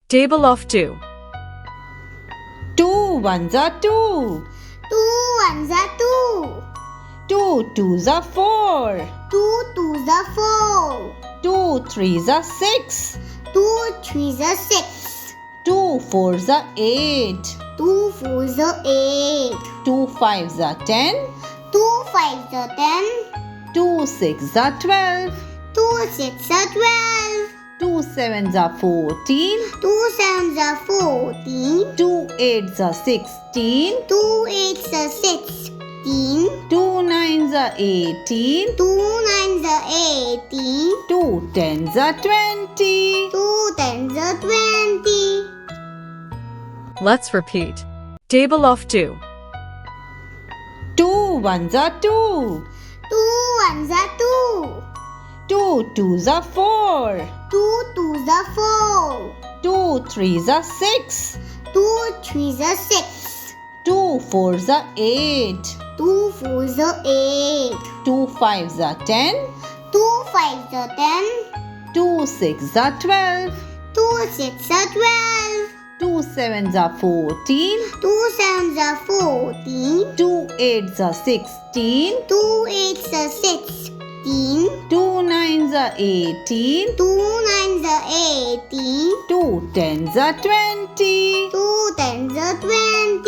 Table of 2. 2 ones are 2. 2 ones are 2. 2 twos are 4. 2 twos are 4. 2 threes are 6. 2 threes are 6. 2 fours are 8. 2 fours are 8. 2 fives are 10. 2 fives are 10. 2 sixes are 12. 2 sixes are 12. 2 sevens are 14. 2 sevens are 14. 2 eights are 16. 2 eights are 16. 2 nines are 18. 2 nines are 18. 2 tens are 20. 2 tens are 20. Let's repeat. Table of 2. 2 ones are 2. 2 ones are 2. 2 twos are 4. 2 twos are 4. 2 threes are 6. 2 threes are 6. 2 fours are 8. 2 fours are 8. 2 fives are 10. 2 fives are 10. 2 sixes are 12. 2 sixes are 12. 2 sevens are 14. 2 sevens are 14. 2 eights are 16. 2 eights are 16. 2 nines are 18. 2 nines are 18. 2 tens are 20. 2 tens are 20.